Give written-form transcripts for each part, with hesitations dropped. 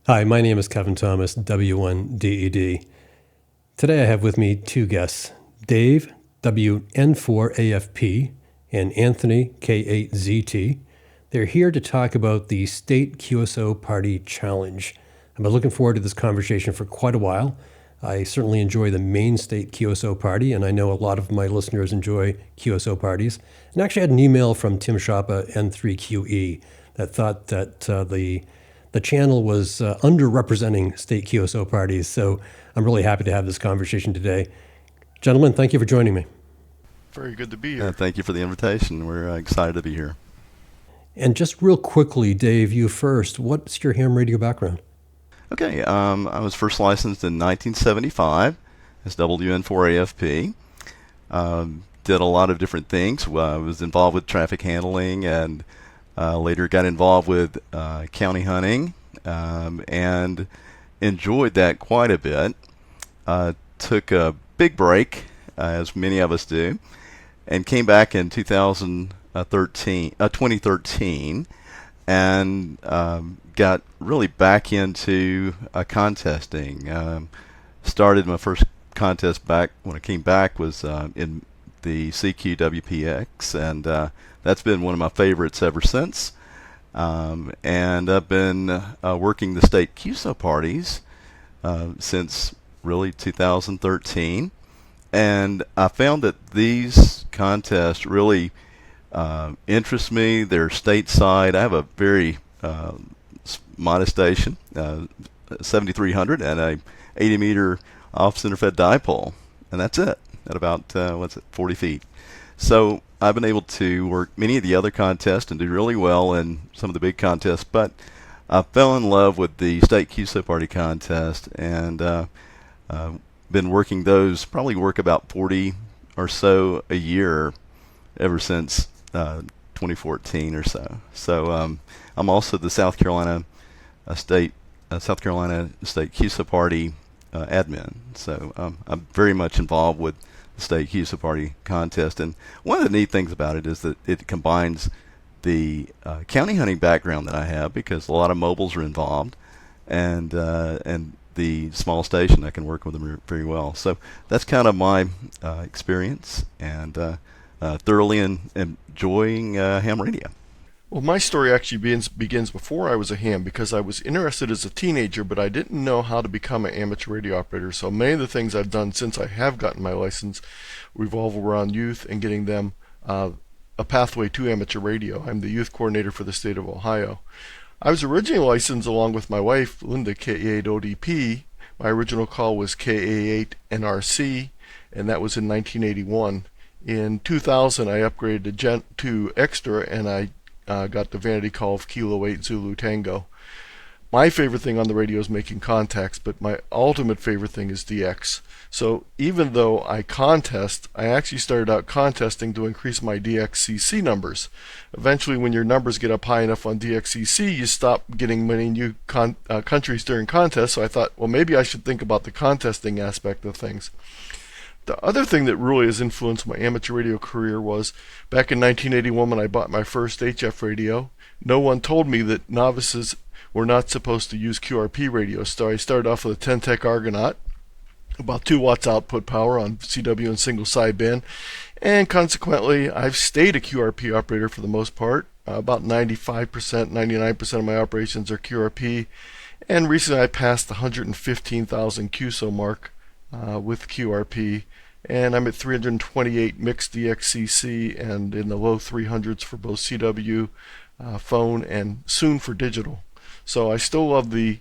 Hi, my name is Kevin Thomas, W1DED. Today I have with me two guests, Dave, WN4AFP, and Anthony, K8ZT. They're here to talk about the State QSO Party Challenge. I've been looking forward to this conversation for quite a while. I certainly enjoy the main State QSO Party, and I know a lot of my listeners enjoy QSO parties. And actually I had an email from Tim Schappa, N3QE, that thought that the channel was underrepresenting state QSO parties, so I'm really happy to have this conversation today. Gentlemen, thank you for joining me. Very good to be here. Thank you for the invitation. We're excited to be here. And just real quickly, Dave, you first. What's your ham radio background? Okay, I was first licensed in 1975 as WN4AFP. Did a lot of different things. I was involved with traffic handling and later got involved with county hunting and enjoyed that quite a bit. Took a big break, as many of us do, and came back in 2013 and got really back into contesting. Started my first contest back when I came back was in the CQWPX, and that's been one of my favorites ever since. And I've been working the State QSO Parties since really 2013. And I found that these contests really interest me. They're stateside. I have a very modest station, 7300, and a 80-meter off-center fed dipole. And that's it, at about, 40 feet. So I've been able to work many of the other contests and do really well in some of the big contests, but I fell in love with the State QSO Party contest and been working those, probably work about 40 or so a year ever since 2014 or so. So I'm also the South Carolina State QSO Party admin. So I'm very much involved with the State QSO Party contest. And one of the neat things about it is that it combines the county hunting background that I have, because a lot of mobiles are involved, and the small station, I can work with them very well. So that's kind of my experience, and thoroughly enjoying ham radio. Well, my story actually begins before I was a ham, because I was interested as a teenager, but I didn't know how to become an amateur radio operator. So many of the things I've done since I have gotten my license revolve around youth and getting them a pathway to amateur radio. I'm the youth coordinator for the state of Ohio. I was originally licensed along with my wife, Linda, K8ODP. My original call was K8NRC, and that was in 1981. In 2000, I upgraded to Extra, and I got the vanity call of Kilo 8 Zulu Tango. My favorite thing on the radio is making contacts, but my ultimate favorite thing is DX. So even though I contest, I actually started out contesting to increase my DXCC numbers. Eventually, when your numbers get up high enough on DXCC, you stop getting many new countries during contests. So I thought, well, maybe I should think about the contesting aspect of things. The other thing that really has influenced my amateur radio career was back in 1981 when I bought my first HF radio. No one told me that novices were not supposed to use QRP radios. So I started off with a 10-tech Argonaut, about 2 watts output power on CW and single sideband, and consequently I've stayed a QRP operator for the most part. About 95%, 99% of my operations are QRP, and recently I passed the 115,000 QSO mark with QRP, and I'm at 328 mixed DXCC and in the low 300s for both CW, phone, and soon for digital. So I still love the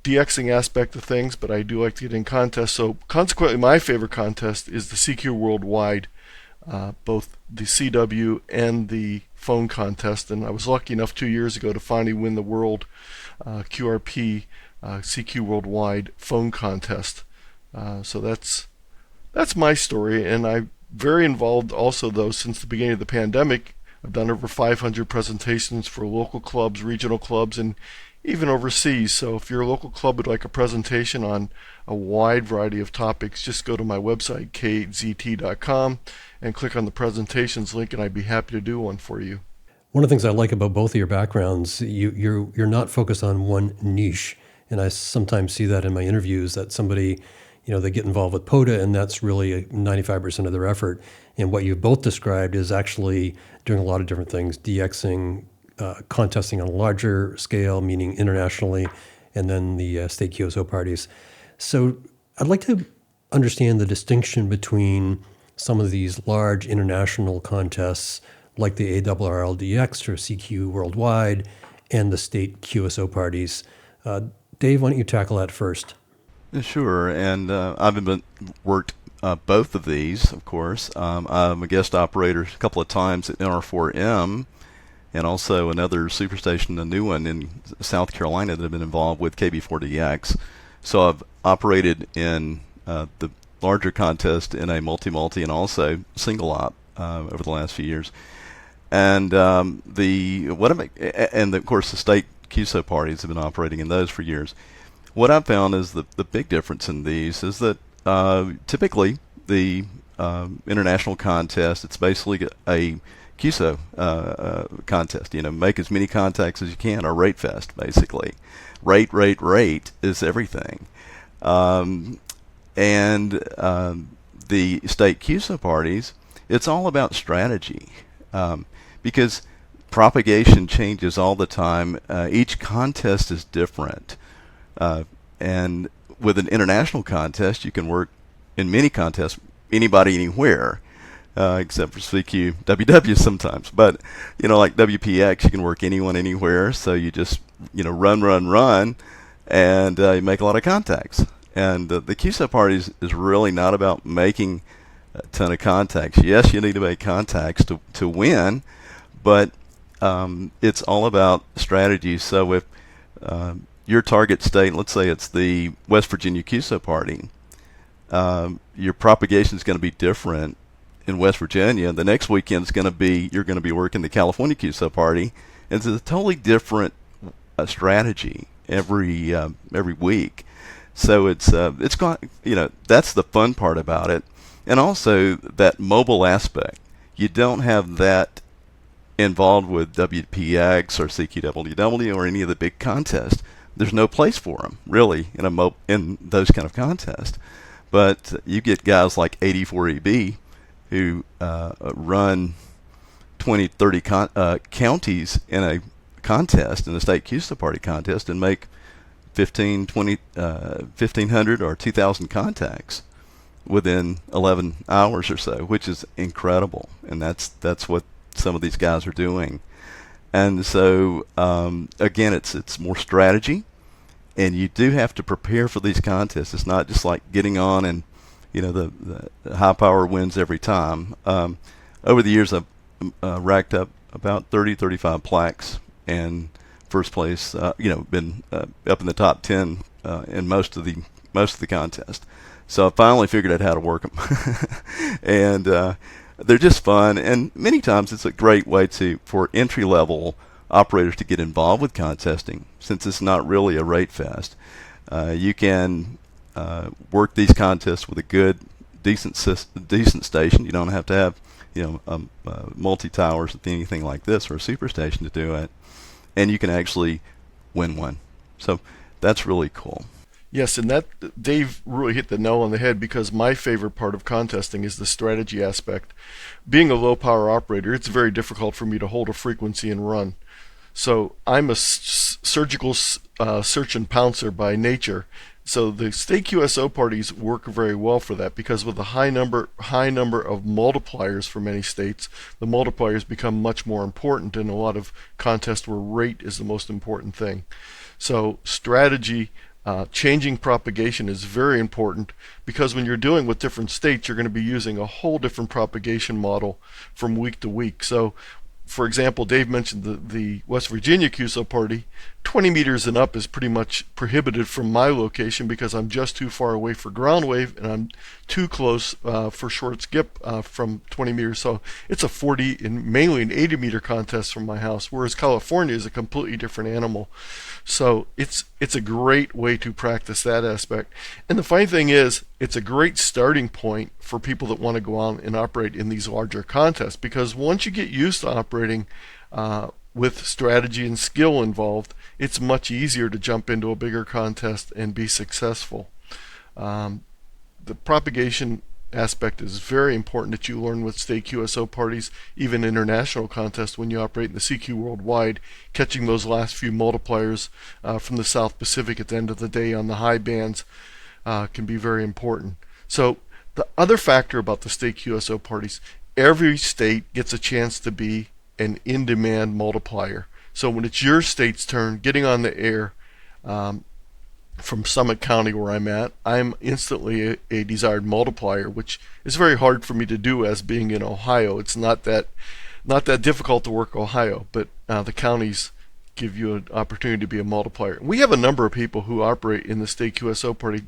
DXing aspect of things, but I do like to get in contests. So consequently, my favorite contest is the CQ Worldwide, both the CW and the phone contest. And I was lucky enough 2 years ago to finally win the World QRP CQ Worldwide phone contest. So that's my story, and I'm very involved also, though, since the beginning of the pandemic. I've done over 500 presentations for local clubs, regional clubs, and even overseas. So if your local club would like a presentation on a wide variety of topics, just go to my website, K8ZT.com, and click on the presentations link, and I'd be happy to do one for you. One of the things I like about both of your backgrounds, you're not focused on one niche. And I sometimes see that in my interviews that somebody, they get involved with POTA, and that's really 95% of their effort. And what you've both described is actually doing a lot of different things, DXing, contesting on a larger scale, meaning internationally, and then the state QSO parties. So I'd like to understand the distinction between some of these large international contests like the ARRLDX or CQ Worldwide and the state QSO parties. Dave, why don't you tackle that first? Sure, and I've worked both of these, of course. I'm a guest operator a couple of times at NR4M, and also another superstation, a new one in South Carolina that I've been involved with, KB4DX. So I've operated in the larger contest in a multi-multi and also single op over the last few years. And of course the state QSO parties have been operating in those for years. What I've found is the big difference in these is that typically the international contest, it's basically a QSO contest. Make as many contacts as you can, or rate fest, basically. Rate is everything. And the state QSO parties, it's all about strategy, because propagation changes all the time. Each contest is different. And with an international contest, you can work in many contests, anybody, anywhere, except for CQWW sometimes. But, like WPX, you can work anyone, anywhere. So you just, run, and you make a lot of contacts. And the QSO parties is really not about making a ton of contacts. Yes, you need to make contacts to win, but it's all about strategy. So if your target state, let's say it's the West Virginia QSO party, your propagation is going to be different in West Virginia. The next weekend is going to be, you're going to be working the California QSO party, and it's a totally different strategy every week. So it's got, that's the fun part about it, and also that mobile aspect. You don't have that involved with WPX or CQWW or any of the big contests. There's no place for them really in those kind of contests. But you get guys like 84EB who run 20, 30 counties in a contest, in a state QSO party contest, and make 1,500 or 2,000 contacts within 11 hours or so, which is incredible. And that's what some of these guys are doing. And so again, it's more strategy, and you do have to prepare for these contests. It's not just like getting on and the high power wins every time. Over the years, I've racked up about 35 plaques, and first place, been up in the top 10 in most of the contest. So I finally figured out how to work them, and they're just fun. And many times it's a great way for entry level operators to get involved with contesting, since it's not really a rate fest. You can work these contests with a good, decent station. You don't have to have multi towers or anything like this, or a superstation to do it. And you can actually win one. So that's really cool. Yes, and that Dave really hit the nail on the head, because my favorite part of contesting is the strategy aspect. Being a low power operator, it's very difficult for me to hold a frequency and run. So I'm a surgical search and pouncer by nature. So the state QSO parties work very well for that, because with the high number of multipliers for many states, the multipliers become much more important in a lot of contests where rate is the most important thing. So strategy, changing propagation is very important, because when you're dealing with different states, you're going to be using a whole different propagation model from week to week. So for example, Dave mentioned the West Virginia QSO party. 20 meters and up is pretty much prohibited from my location, because I'm just too far away for ground wave, and I'm too close for short skip from 20 meters. So it's a 40 and mainly an 80 meter contest from my house, whereas California is a completely different animal. So it's a great way to practice that aspect. And the funny thing is, it's a great starting point for people that want to go on and operate in these larger contests, because once you get used to operating with strategy and skill involved, it's much easier to jump into a bigger contest and be successful. The propagation aspect is very important that you learn with state QSO parties, even international contests when you operate in the CQ worldwide. Catching those last few multipliers from the South Pacific at the end of the day on the high bands can be very important. So the other factor about the state QSO parties, every state gets a chance to be an in-demand multiplier. So when it's your state's turn, getting on the air from Summit County where I'm at, I'm instantly a desired multiplier, which is very hard for me to do as being in Ohio. It's not that difficult to work Ohio, but the counties give you an opportunity to be a multiplier. We have a number of people who operate in the State QSO Party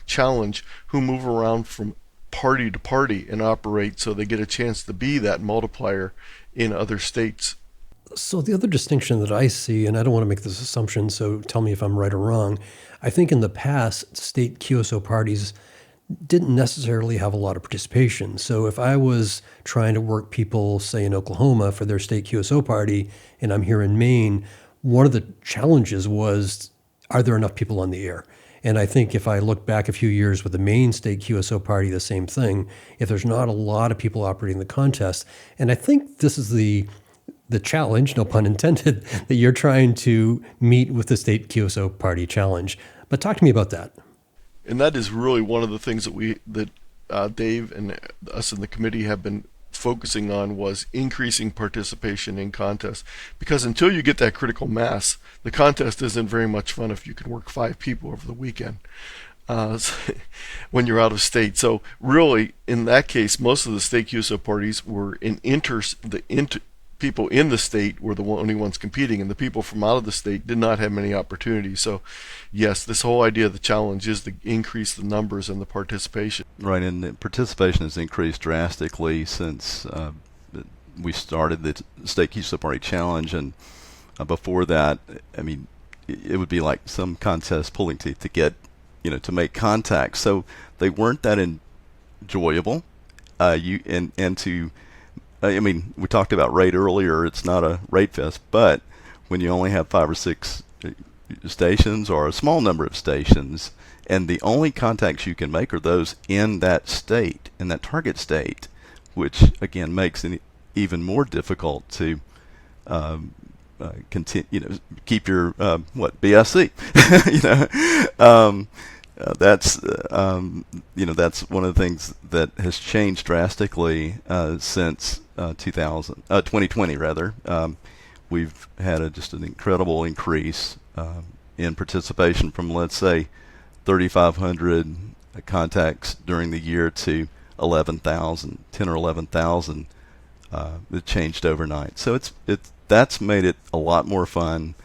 Challenge who move around from party to party and operate, so they get a chance to be that multiplier in other states. So the other distinction that I see, and I don't want to make this assumption, so tell me if I'm right or wrong, I think in the past, state QSO parties didn't necessarily have a lot of participation. So if I was trying to work people, say in Oklahoma for their state QSO party, and I'm here in Maine, one of the challenges was, are there enough people on the air? And I think if I look back a few years with the Maine state QSO party, the same thing, if there's not a lot of people operating the contest, and I think this is the challenge, no pun intended, that you're trying to meet with the State QSO Party Challenge. But talk to me about that. And that is really one of the things that Dave and us in the committee have been focusing on, was increasing participation in contests. Because until you get that critical mass, the contest isn't very much fun if you can work 5 people over the weekend when you're out of state. So really, in that case, most of the state QSO parties were people in the state were the only ones competing, and the people from out of the state did not have many opportunities. So yes, this whole idea of the challenge is to increase the numbers and the participation. Right, and the participation has increased drastically since we started the State QSO Party Challenge, and before that, I mean, it would be like some contests pulling teeth to get, to make contact. So they weren't that enjoyable. I mean, we talked about rate earlier. It's not a rate fest, but when you only have 5 or 6 stations or a small number of stations, and the only contacts you can make are those in that state, in that target state, which again makes it even more difficult to continue, keep your BSC. That's that's one of the things that has changed drastically since 2020 rather. We've had just an incredible increase in participation from, let's say, 3,500 contacts during the year to 11,000, 10 or 11,000. It changed overnight. So that's made it a lot more fun,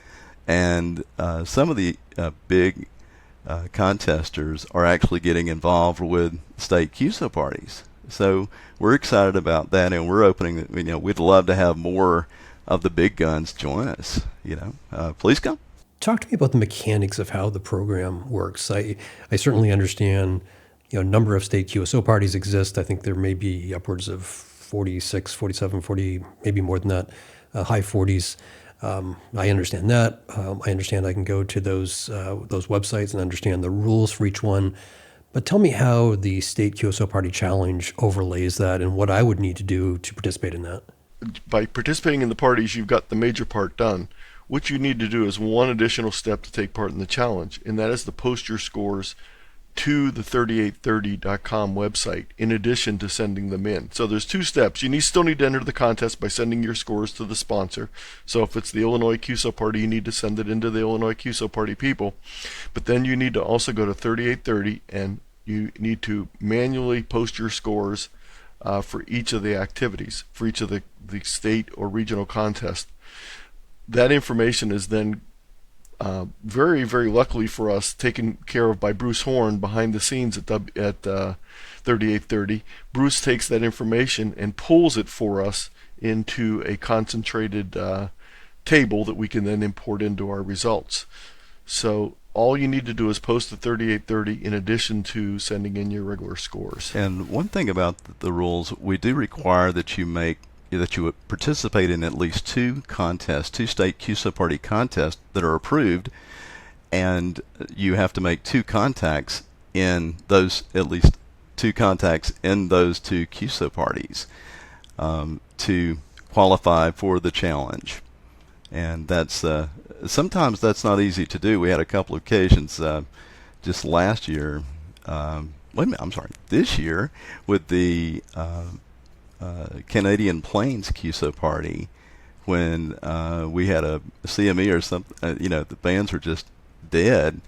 and some of the big contesters are actually getting involved with state QSO parties. So we're excited about that, and we're opening. We'd love to have more of the big guns join us. Please come. Talk to me about the mechanics of how the program works. I certainly understand, a number of state QSO parties exist. I think there may be upwards of 46, 47, 40, maybe more than that, high 40s. I understand that. I understand I can go to those websites and understand the rules for each one. But tell me how the State QSO Party Challenge overlays that and what I would need to do to participate in that. By participating in the parties, you've got the major part done. What you need to do is one additional step to take part in the challenge, and that is to post your scores to the 3830.com website in addition to sending them in. So there's 2 steps. You still need to enter the contest by sending your scores to the sponsor. So if it's the Illinois QSO Party, you need to send it into the Illinois QSO Party people. But then you need to also go to 3830 and you need to manually post your scores for each of the activities, for each of the state or regional contests. That information is then very, very luckily for us, taken care of by Bruce Horn behind the scenes at 3830. Bruce takes that information and pulls it for us into a concentrated table that we can then import into our results. So all you need to do is post the 3830 in addition to sending in your regular scores. And one thing about the rules, we do require that you make that you would participate in at least two contests, two state QSO Party contests that are approved, and you have to make two contacts in those, at least two contacts in those two QSO parties to qualify for the challenge. And that's sometimes that's not easy to do. We had a couple of occasions just last year. This year with the Canadian Plains QSO Party, when we had a CME or something, the bands were just dead,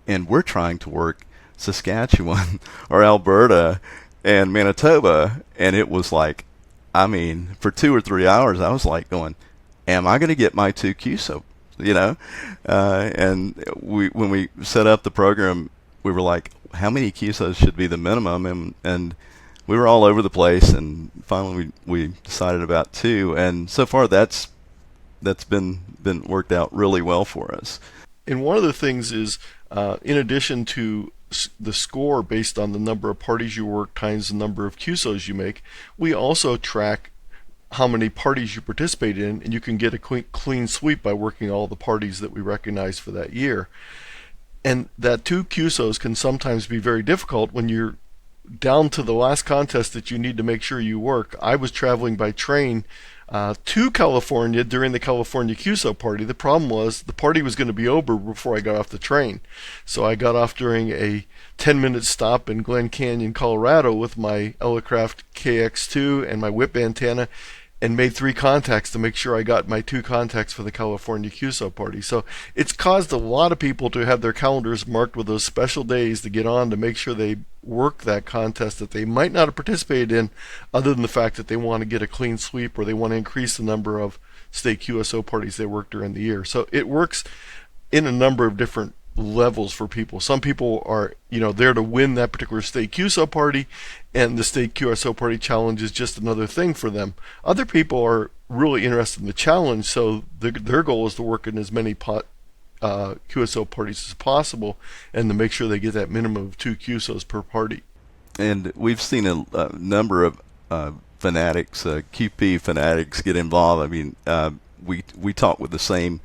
and we're trying to work Saskatchewan or Alberta and Manitoba, and it was like, for 2 or 3 hours, I was like going, am I going to get my two QSO? And when we set up the program, we were like, how many QSOs should be the minimum? And we were all over the place, and finally we decided about two, and so far that's been worked out really well for us. And one of the things is, in addition to the score based on the number of parties you work times the number of QSOs you make, we also track how many parties you participate in, and you can get a clean sweep by working all the parties that we recognize for that year. And that two QSOs can sometimes be very difficult when you're down to the last contest that you need to make sure you work. I was traveling by train to California during the California QSO Party. The problem was the party was going to be over before I got off the train. So I got off during a 10-minute stop in Glen Canyon, Colorado with my Elecraft KX2 and my whip antenna, and made 3 contacts to make sure I got my 2 contacts for the California QSO Party. So it's caused a lot of people to have their calendars marked with those special days to get on to make sure they work that contest that they might not have participated in, other than the fact that they want to get a clean sweep or they want to increase the number of state QSO parties they work during the year. So it works in a number of different levels for people. Some people are, there to win that particular state QSO party, and the state QSO party challenge is just another thing for them. Other people are really interested in the challenge, so their goal is to work in as many QSO parties as possible, and to make sure they get that minimum of 2 QSOs per party. And we've seen a number of fanatics, QP fanatics, get involved. We talk with the same.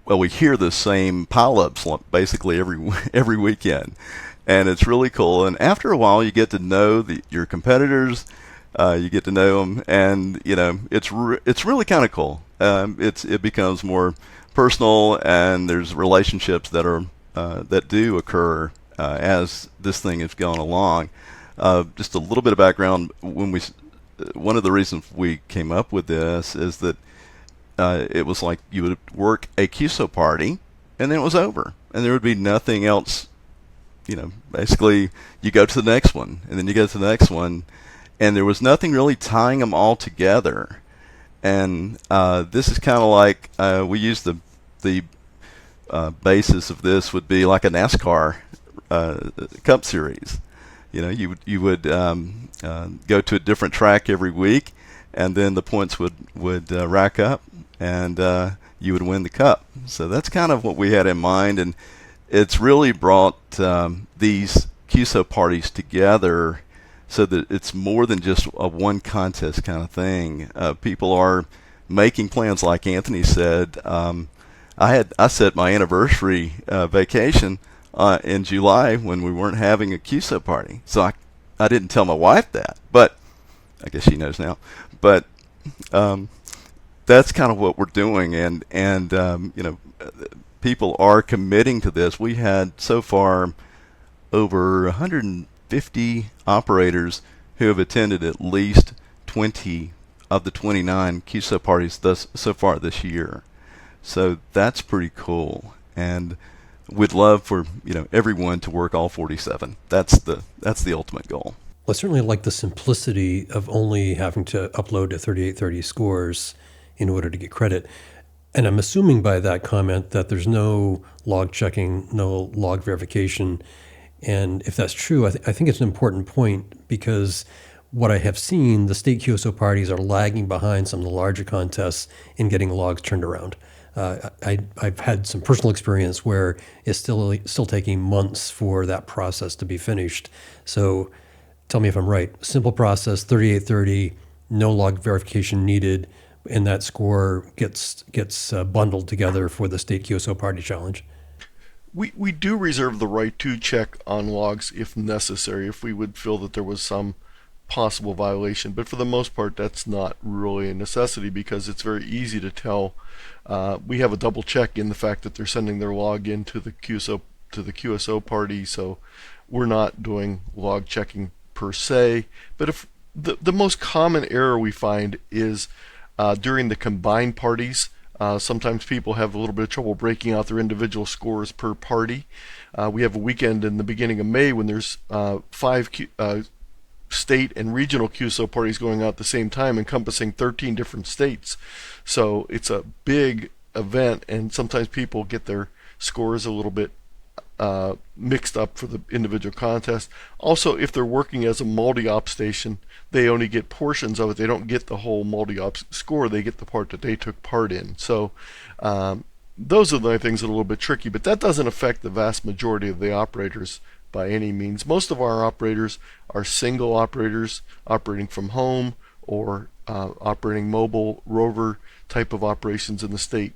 We hear the same pile-ups basically every weekend, and it's really cool. And after a while, you get to know your competitors, you get to know them, and it's really kind of cool. It becomes more personal, and there's relationships that do occur as this thing has gone along. Just a little bit of background: one of the reasons we came up with this is that. It was like you would work a QSO party, and then it was over, and there would be nothing else. Basically, you go to the next one, and then you go to the next one, and there was nothing really tying them all together. And this is kind of like we use the basis of this would be like a NASCAR Cup Series. You would go to a different track every week, and then the points would rack up, and you would win the cup. So that's kind of what we had in mind, and it's really brought these QSO parties together so that it's more than just a one contest kind of thing. People are making plans, like Anthony said. I set my anniversary vacation in July when we weren't having a QSO party, so I didn't tell my wife that, but I guess she knows now. But that's kind of what we're doing, and people are committing to this. We had so far over 150 operators who have attended at least 20 of the 29 QSO parties so far this year. So that's pretty cool, and we'd love for everyone to work all 47. That's the ultimate goal. Well, I certainly like the simplicity of only having to upload to 3830 scores in order to get credit. And I'm assuming by that comment that there's no log checking, no log verification. And if that's true, I think it's an important point, because what I have seen, the state QSO parties are lagging behind some of the larger contests in getting logs turned around. I've had some personal experience where it's still taking months for that process to be finished. So tell me if I'm right. Simple process, 3830, no log verification needed, and that score gets bundled together for the State QSO Party Challenge? We do reserve the right to check on logs if necessary, if we would feel that there was some possible violation. But for the most part, that's not really a necessity because it's very easy to tell. We have a double check in the fact that they're sending their log into the QSO party, so we're not doing log checking per se. But if the most common error we find is during the combined parties. Sometimes people have a little bit of trouble breaking out their individual scores per party. We have a weekend in the beginning of May when there's 5 state and regional QSO parties going out at the same time, encompassing 13 different states. So it's a big event, and sometimes people get their scores a little bit mixed up for the individual contest. Also, if they're working as a multi-op station, they only get portions of it. They don't get the whole multi-op score. They get the part that they took part in. So those are the things that are a little bit tricky, but that doesn't affect the vast majority of the operators by any means. Most of our operators are single operators operating from home or operating mobile rover type of operations in the state.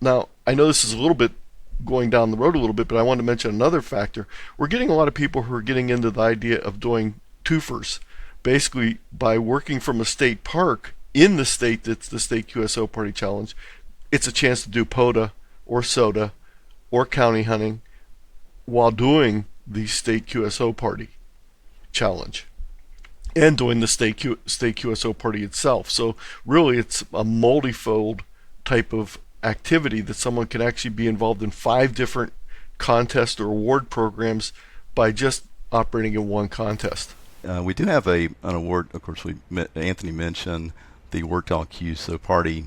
Now, I know this is a little bit going down the road a little bit, but I want to mention another factor. We're getting a lot of people who are getting into the idea of doing twofers. Basically, by working from a state park in the state that's the State QSO Party Challenge, it's a chance to do POTA or SOTA or county hunting while doing the State QSO Party Challenge and doing the State QSO Party itself. So really, it's a multifold type of activity that someone can actually be involved in 5 different contest or award programs by just operating in one contest. We do have an award. Of course, Anthony mentioned the Worked-All QSO Party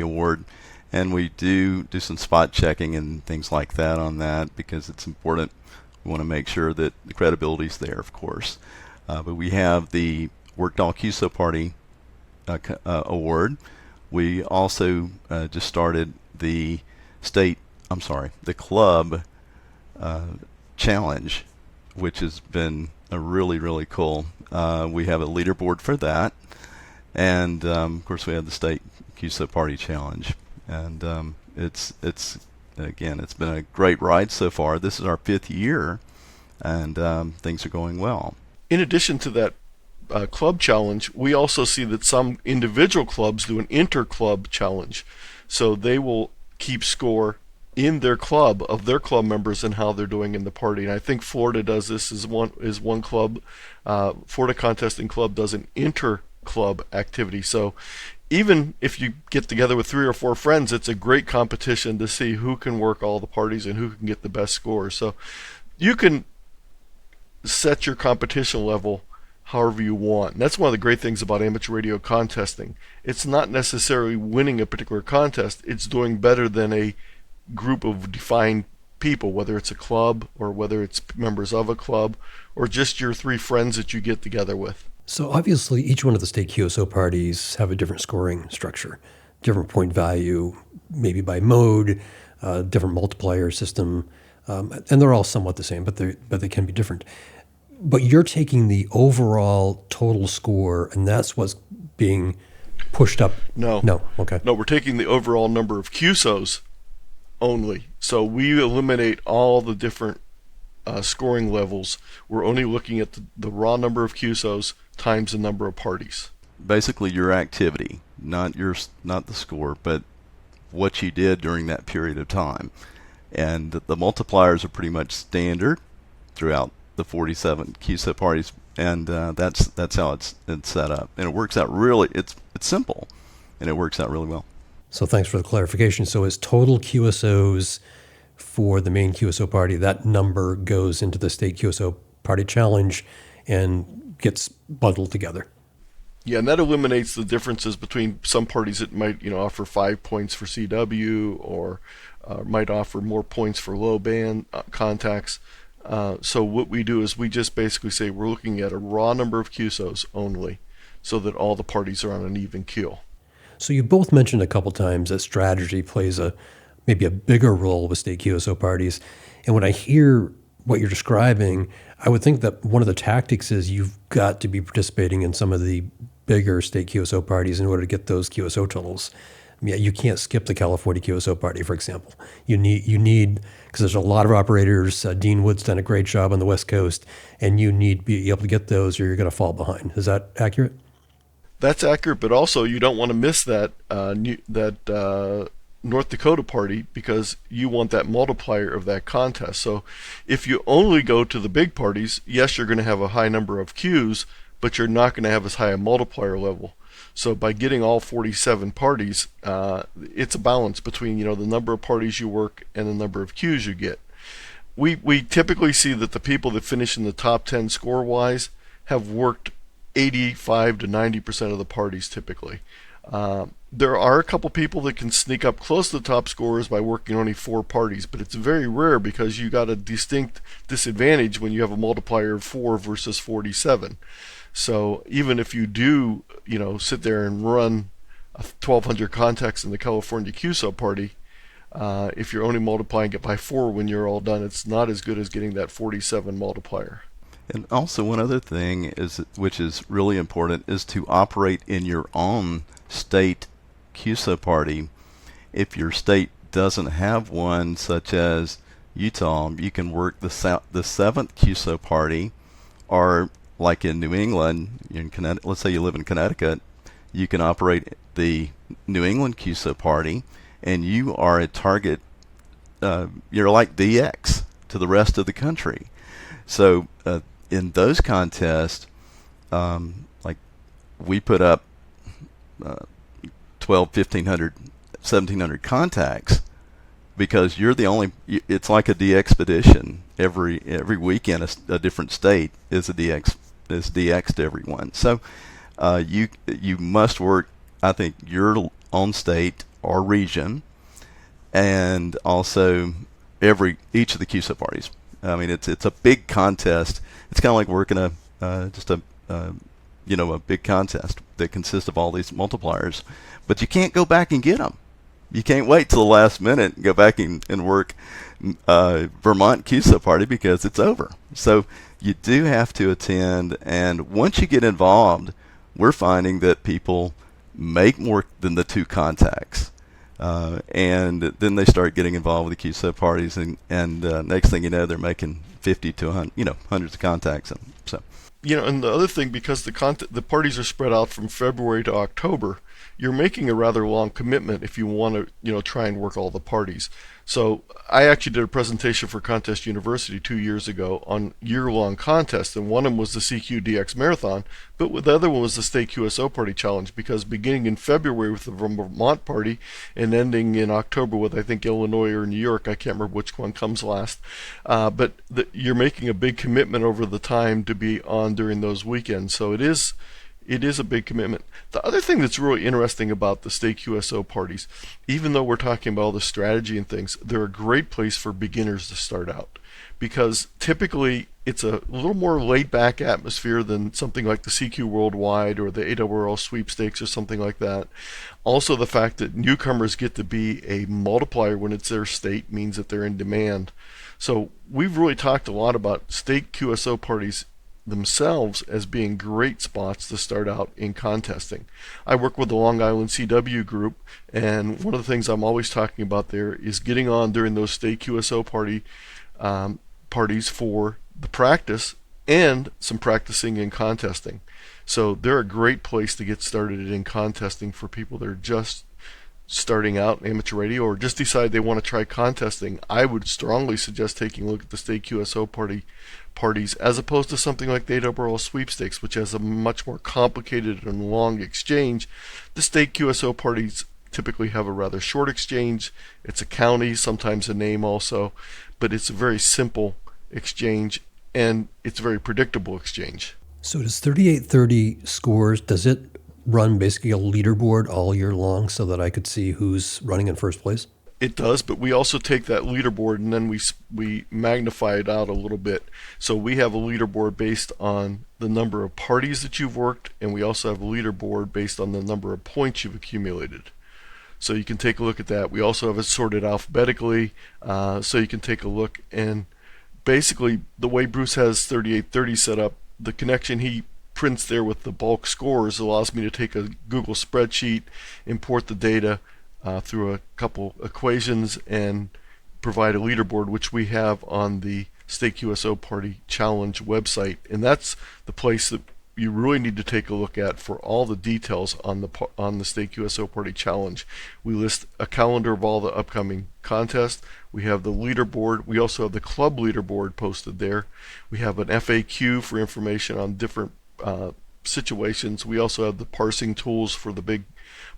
Award, and we do some spot checking and things like that on that because it's important. We want to make sure that the credibility is there, of course. But we have the Worked-All QSO Party Award. We also just started the club challenge, which has been a really, really cool. We have a leaderboard for that, and of course we have the State QSO Party Challenge, and it's been a great ride so far. This is our 5th year, and things are going well. In addition to that club challenge, we also see that some individual clubs do an inter-club challenge. So they will keep score in their club of their club members and how they're doing in the party. And I think Florida does this as one club. Florida Contesting Club does an inter-club activity. So even if you get together with 3 or 4 friends, it's a great competition to see who can work all the parties and who can get the best scores. So you can set your competition level however you want. And that's one of the great things about amateur radio contesting. It's not necessarily winning a particular contest. It's doing better than a group of defined people, whether it's a club or whether it's members of a club or just your 3 friends that you get together with. So obviously each one of the State QSO parties have a different scoring structure, different point value, maybe by mode, different multiplier system, and they're all somewhat the same, but they can be different. But you're taking the overall total score, and that's what's being pushed up. No, okay. No, we're taking the overall number of QSOs only. So we eliminate all the different scoring levels. We're only looking at the raw number of QSOs times the number of parties. Basically, your activity, not the score, but what you did during that period of time. And the multipliers are pretty much standard throughout the 47 QSO parties, and that's how it's set up, and it works out really. It's simple, and it works out really well. So thanks for the clarification. So as total QSOs for the main QSO party, that number goes into the State QSO Party Challenge and gets bundled together. Yeah, and that eliminates the differences between some parties that might offer 5 points for CW or might offer more points for low band contacts. So what we do is we just basically say we're looking at a raw number of QSOs only so that all the parties are on an even keel. So you both mentioned a couple times that strategy plays maybe a bigger role with State QSO parties. And when I hear what you're describing, I would think that one of the tactics is you've got to be participating in some of the bigger state QSO parties in order to get those QSO totals. I mean, you can't skip the California QSO party, for example. You need because there's a lot of operators. Dean Wood's done a great job on the West Coast, and you need to be able to get those, or you're going to fall behind. Is that accurate? That's accurate, but also you don't want to miss that North Dakota party because you want that multiplier of that contest. So if you only go to the big parties, yes, you're going to have a high number of Qs, but you're not going to have as high a multiplier level. So by getting all 47 parties, it's a balance between the number of parties you work and the number of Qs you get. We typically see that the people that finish in the top 10 score-wise have worked 85 to 90% of the parties typically. There are a couple people that can sneak up close to the top scorers by working only 4 parties, but it's very rare because you got a distinct disadvantage when you have a multiplier of 4 versus 47. So even if you do, sit there and run 1,200 contacts in the California QSO party, if you're only multiplying it by 4 when you're all done, it's not as good as getting that 47 multiplier. And also one other thing which is really important, is to operate in your own state QSO party. If your state doesn't have one, such as Utah, you can work the 7th QSO party, or like in New England, in Connecticut, let's say you live in Connecticut, you can operate the New England QSO party, and you are a target. You're like DX to the rest of the country. So in those contests, like we put up 1,200, 1,500, 1,700 contacts because you're the only. It's like a DXpedition. Every weekend, a different state is DX to everyone. So you must work, I think, your own state or region, and also each of the QSO parties. I mean, it's a big contest. It's kind of like working a big contest that consists of all these multipliers, but you can't go back and get them. You can't wait till the last minute and go back and work Vermont QSO party because it's over. So you do have to attend, and once you get involved, we're finding that people make more than the 2 contacts. And then they start getting involved with the QSO parties, and next thing you know, they're making 50 to 100, hundreds of contacts. And so, and the other thing, because the parties are spread out from February to October, you're making a rather long commitment if you want to, try and work all the parties. So I actually did a presentation for Contest University 2 years ago on year-long contests, and one of them was the CQDX Marathon, but the other one was the State QSO Party Challenge, because beginning in February with the Vermont Party and ending in October with, I think, Illinois or New York, I can't remember which one comes last, but you're making a big commitment over the time to be on during those weekends, so it is a big commitment. The other thing that's really interesting about the state QSO parties, even though we're talking about all the strategy and things, they're a great place for beginners to start out, because typically it's a little more laid-back atmosphere than something like the CQ Worldwide or the ARRL Sweepstakes or something like that. Also, the fact that newcomers get to be a multiplier when it's their state means that they're in demand. So we've really talked a lot about state QSO parties themselves as being great spots to start out in contesting. I work with the Long Island CW group, and one of the things I'm always talking about there is getting on during those state QSO parties for the practice and some practicing in contesting. So they're a great place to get started in contesting for people that are just starting out in amateur radio or just decide they want to try contesting. I would strongly suggest taking a look at the state QSO parties as opposed to something like the ARRL Sweepstakes, which has a much more complicated and long exchange. The state QSO parties typically have a rather short exchange. It's a county, sometimes a name also, but it's a very simple exchange, and it's a very predictable exchange. So does 3830 scores, does it run basically a leaderboard all year long so that I could see who's running in first place? It does, but we also take that leaderboard and then we magnify it out a little bit. So we have a leaderboard based on the number of parties that you've worked, and we also have a leaderboard based on the number of points you've accumulated. So you can take a look at that. We also have it sorted alphabetically, so you can take a look and basically, the way Bruce has 3830 set up, the connection he prints there with the bulk scores allows me to take a Google spreadsheet, import the data through a couple equations, and provide a leaderboard, which we have on the State QSO Party Challenge website. And that's the place that you really need to take a look at for all the details on the State QSO Party Challenge. We list a calendar of all the upcoming contests. We have the leaderboard. We also have the club leaderboard posted there. We have an FAQ for information on different situations. We also have the parsing tools for the big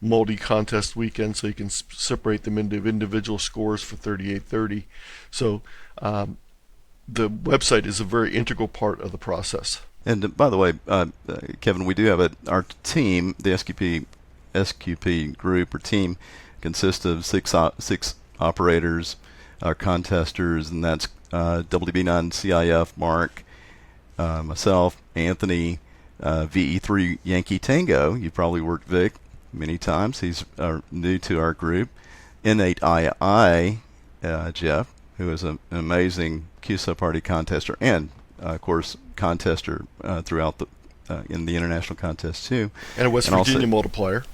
multi-contest weekend, so you can separate them into individual scores for 3830. So the website is a very integral part of the process. And by the way, Kevin, we do have our team, the SQP group or team, consists of six operators, our contesters, and that's WB9CIF, Mark, myself, Anthony, VE3 Yankee Tango. You've probably worked Vic many times. He's new to our group. N8II, Jeff, who is an amazing QSO Party contester and, of course, contester throughout in the international contest too. And a West Virginia multiplier.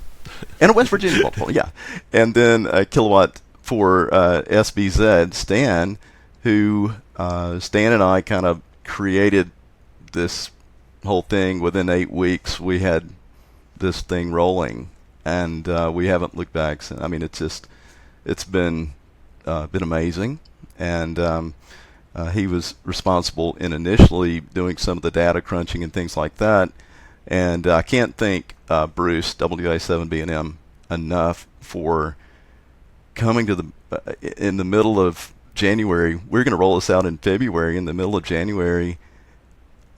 And a West Virginia multiplier, yeah. And then a kilowatt for SBZ, Stan, who Stan and I kind of created this whole thing. Within 8 weeks, we had this thing rolling, and we haven't looked back since. I mean, it's been amazing, and he was responsible in initially doing some of the data crunching and things like that. And I can't thank Bruce, WA7B&M, enough for coming to in the middle of January. We're going to roll this out in February. In the middle of January,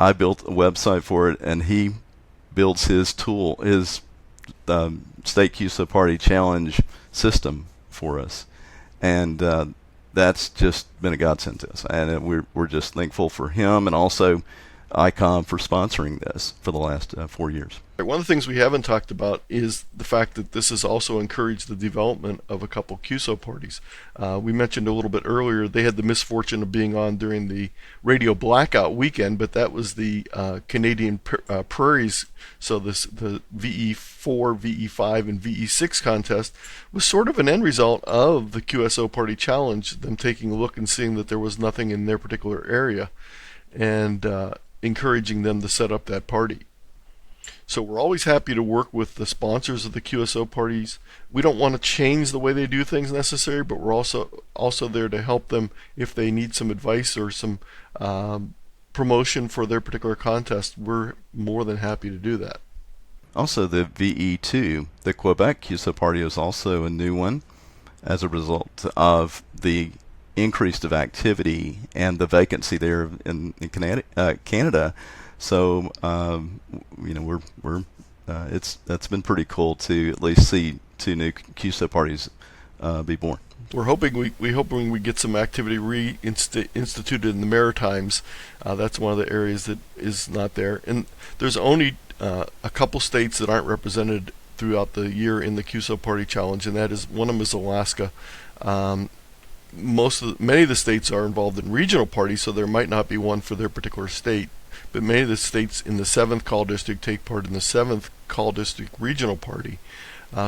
I built a website for it, and he builds his tool, his State QSO Party Challenge system for us. And that's just been a godsend to us, and we're just thankful for him, and also Icom for sponsoring this for the last 4 years. One of the things we haven't talked about is the fact that this has also encouraged the development of a couple QSO parties. We mentioned a little bit earlier they had the misfortune of being on during the radio blackout weekend, but that was the Canadian Prairies. So the VE4, VE5, and VE6 contest was sort of an end result of the QSO Party Challenge, them taking a look and seeing that there was nothing in their particular area, and encouraging them to set up that party. So we're always happy to work with the sponsors of the QSO parties. We don't want to change the way they do things necessarily, but we're also there to help them if they need some advice or some promotion for their particular contest. We're more than happy to do that. Also, the VE2, the Quebec QSO Party, is also a new one as a result of the increase of activity and the vacancy there in Canada. So that's been pretty cool to at least see 2 new QSO parties be born. We're hoping we get some activity reinstituted in the Maritimes. That's one of the areas that is not there, and there's only a couple states that aren't represented throughout the year in the QSO Party Challenge, and that is one of them is Alaska. Many of the states are involved in regional parties, so there might not be one for their particular state. But many of the states in the 7th Call District take part in the 7th Call District Regional Party.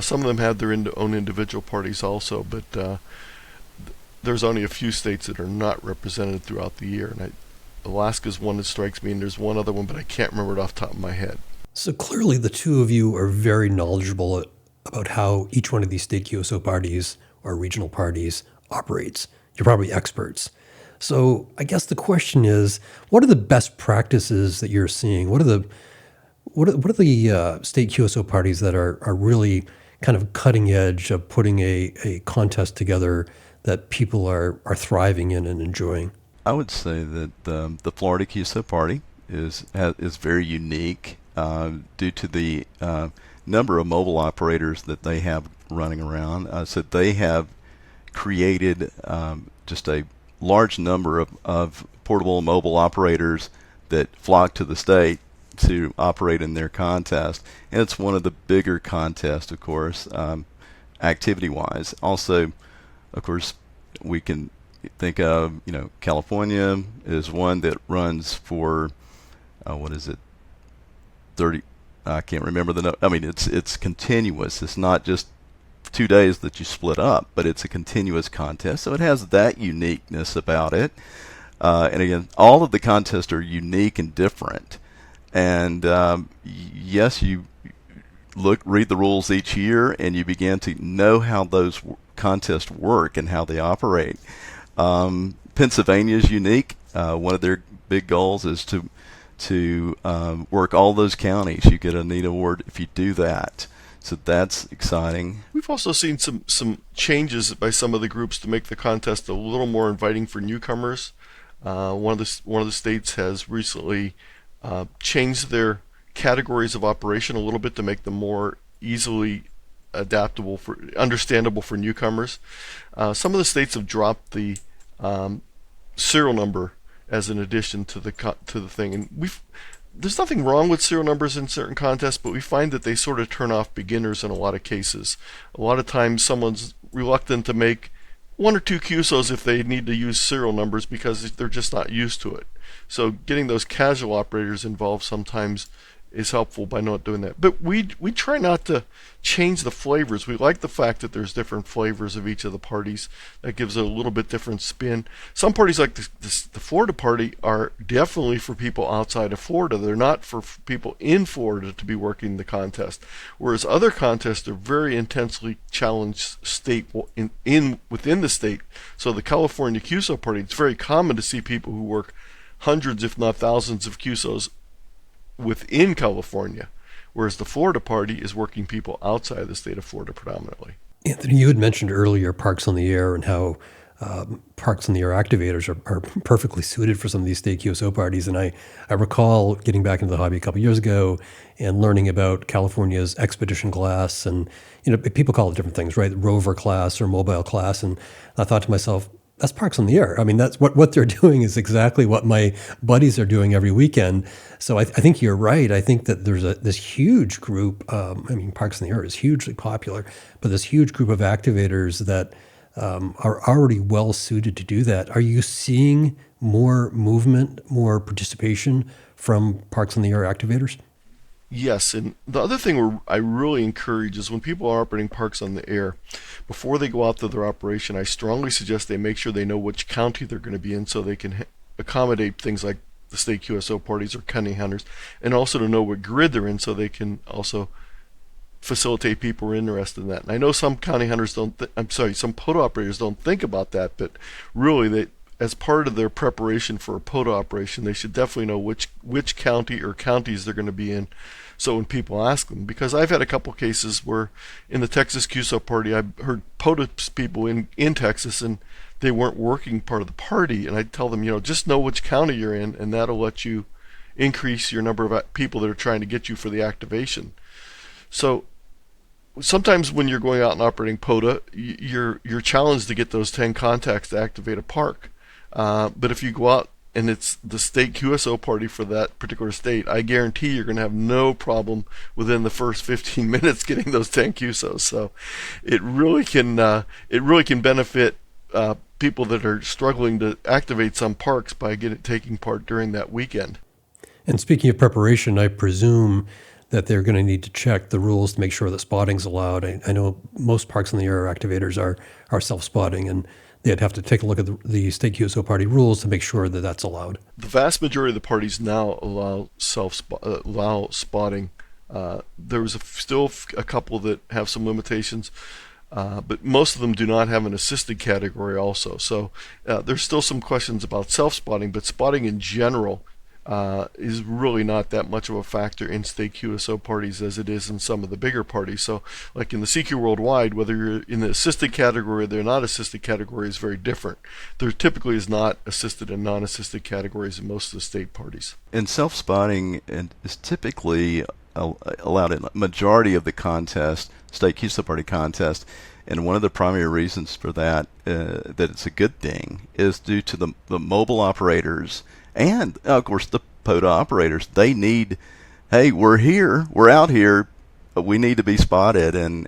Some of them have their own individual parties also, but there's only a few states that are not represented throughout the year. And Alaska's one that strikes me, and there's one other one, but I can't remember it off the top of my head. So clearly the two of you are very knowledgeable about how each one of these state QSO parties or regional parties operates. You're probably experts. So I guess the question is, what are the best practices that you're seeing? What are the state QSO parties that are really kind of cutting edge of putting a contest together that people are thriving in and enjoying? I would say that the Florida QSO Party is very unique due to the number of mobile operators that they have running around. So they have created just a large number of portable and mobile operators that flock to the state to operate in their contest. And it's one of the bigger contests, of course, activity-wise. Also, of course, we can think of, California is one that runs for, what is it, 30, I can't remember I mean, it's continuous. It's not just 2 days that you split up, but it's a continuous contest. So it has that uniqueness about it. And again, all of the contests are unique and different. And yes, you read the rules each year, and you begin to know how those contests work and how they operate. Pennsylvania is unique. One of their big goals is to work all those counties. You get a neat award if you do that. So that's exciting. We've also seen some changes by some of the groups to make the contest a little more inviting for newcomers. One of the states has recently changed their categories of operation a little bit to make them more easily understandable for newcomers. Some of the states have dropped the serial number as an addition to the thing, and there's nothing wrong with serial numbers in certain contests, but we find that they sort of turn off beginners in a lot of cases. A lot of times someone's reluctant to make 1 or 2 QSOs if they need to use serial numbers because they're just not used to it. So getting those casual operators involved sometimes is helpful by not doing that. But we try not to change the flavors. We like the fact that there's different flavors of each of the parties. That gives it a little bit different spin. Some parties like the Florida party are definitely for people outside of Florida. They're not for people in Florida to be working the contest. Whereas other contests are very intensely challenged state within the state. So the California QSO party, it's very common to see people who work hundreds if not thousands of QSOs within California, whereas the Florida party is working people outside the state of Florida predominantly. Anthony, you had mentioned earlier Parks on the Air and how Parks on the Air activators are perfectly suited for some of these state QSO parties. And I recall getting back into the hobby a couple years ago and learning about California's expedition class. And, people call it different things, right? Rover class or mobile class. And I thought to myself, that's Parks on the Air. I mean, that's what they're doing is exactly what my buddies are doing every weekend. So I think you're right. I think that there's this huge group. Parks on the Air is hugely popular, but this huge group of activators that are already well suited to do that. Are you seeing more movement, more participation from Parks on the Air activators? Yes, and the other thing I really encourage is when people are operating Parks on the Air, before they go out to their operation, I strongly suggest they make sure they know which county they're going to be in so they can accommodate things like the State QSO Parties or county hunters, and also to know what grid they're in so they can also facilitate people who are interested in that. And I know some county hunters some POTA operators don't think about that, but really as part of their preparation for a POTA operation, they should definitely know which county or counties they're going to be in. So when people ask them, because I've had a couple cases where in the Texas QSO party, I heard POTA people in Texas and they weren't working part of the party, and I'd tell them, just know which county you're in, and that'll let you increase your number of people that are trying to get you for the activation. So sometimes when you're going out and operating POTA, you're challenged to get those 10 contacts to activate a park. But if you go out and it's the state QSO party for that particular state, I guarantee you're going to have no problem within the first 15 minutes getting those 10 QSOs. So it really can benefit people that are struggling to activate some parks by taking part during that weekend. And speaking of preparation, I presume that they're going to need to check the rules to make sure that spotting's allowed. I know most Parks on the Air activators are self-spotting, and they'd have to take a look at the State QSO Party rules to make sure that that's allowed. The vast majority of the parties now allow spotting. There's still a couple that have some limitations, but most of them do not have an assisted category also. So there's still some questions about self-spotting, but spotting in general is really not that much of a factor in state QSO parties as it is in some of the bigger parties. So like in the CQ Worldwide, whether you're in the assisted category or they're not assisted category is very different. There typically is not assisted and non-assisted categories in most of the state parties. And self-spotting is typically allowed in a majority of the contest, State QSO Party contest, and one of the primary reasons for that it's a good thing is due to the mobile operators and, of course, the POTA operators. They need, hey, we're here, we're out here, we need to be spotted, and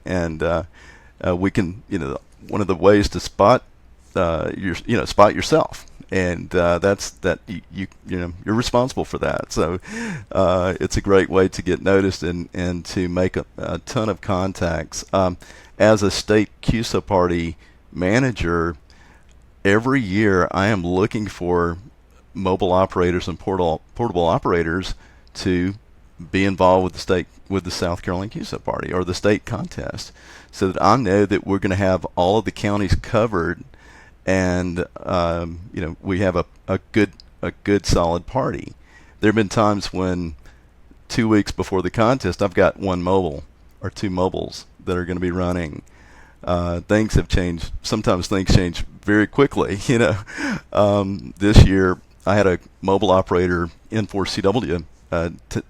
we can, one of the ways to spot spot yourself. And that's that you're responsible for that. So it's a great way to get noticed and to make a ton of contacts. As a state QSO party manager, every year I am looking for mobile operators and portable operators to be involved with the South Carolina QSO Party or the state contest, so that I know that we're going to have all of the counties covered, and we have a good solid party. There have been times when 2 weeks before the contest, I've got one mobile or two mobiles that are going to be running. Things have changed. Sometimes things change very quickly. This year I had a mobile operator, N4CW,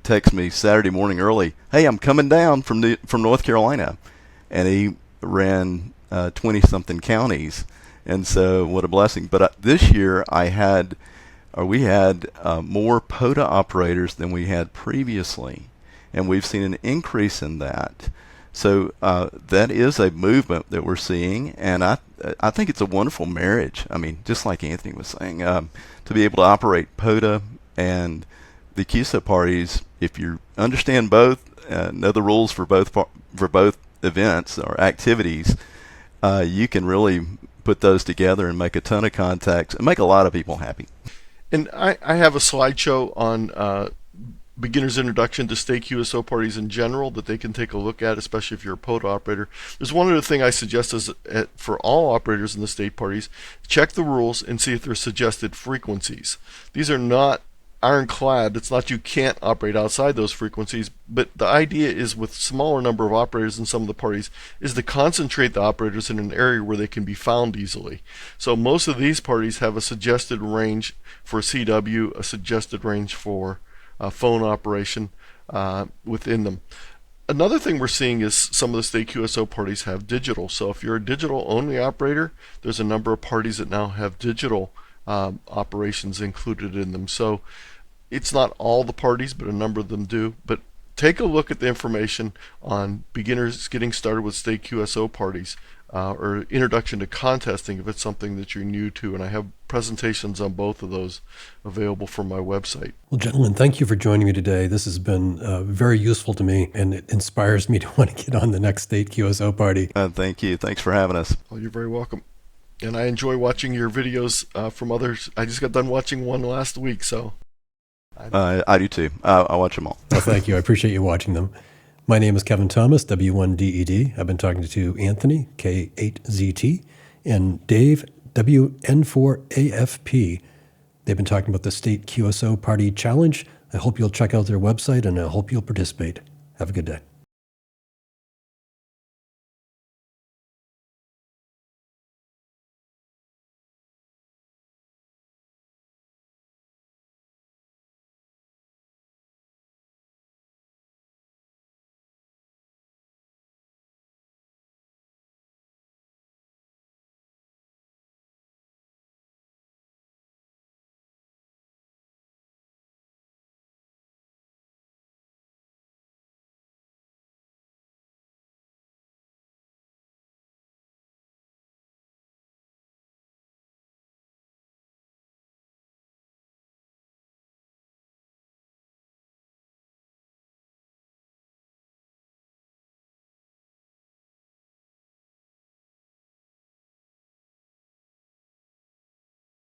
text me Saturday morning early. Hey, I'm coming down from North Carolina, and he ran 20-something counties, and so what a blessing. But this year we had more POTA operators than we had previously, and we've seen an increase in that. So that is a movement that we're seeing, and I think it's a wonderful marriage. I mean, just like Anthony was saying, to be able to operate POTA and the QSO parties, if you understand both, know the rules for both events or activities, you can really put those together and make a ton of contacts and make a lot of people happy. And I have a slideshow on beginner's introduction to state QSO parties in general that they can take a look at, especially if you're a POTA operator. There's one other thing I suggest for all operators in the state parties: check the rules and see if there's suggested frequencies. These are not ironclad. It's not you can't operate outside those frequencies, but the idea is, with smaller number of operators in some of the parties, is to concentrate the operators in an area where they can be found easily. So most of these parties have a suggested range for CW, a suggested range for phone operation within them. Another thing we're seeing is some of the state QSO parties have digital. So if you're a digital only operator, there's a number of parties that now have digital operations included in them. So it's not all the parties, but a number of them do. But take a look at the information on beginners getting started with state QSO parties or introduction to contesting if it's something that you're new to. And I have presentations on both of those available from my website. Well, gentlemen, thank you for joining me today. This has been very useful to me, and it inspires me to want to get on the next state QSO party. Thank you. Thanks for having us. Well, you're very welcome. And I enjoy watching your videos from others. I just got done watching one last week, so. I do too. I watch them all. Well, thank you. I appreciate you watching them. My name is Kevin Thomas, W1DED. I've been talking to Anthony, K8ZT, and Dave, WN4AFP. They've been talking about the State QSO Party Challenge. I hope you'll check out their website, and I hope you'll participate. Have a good day.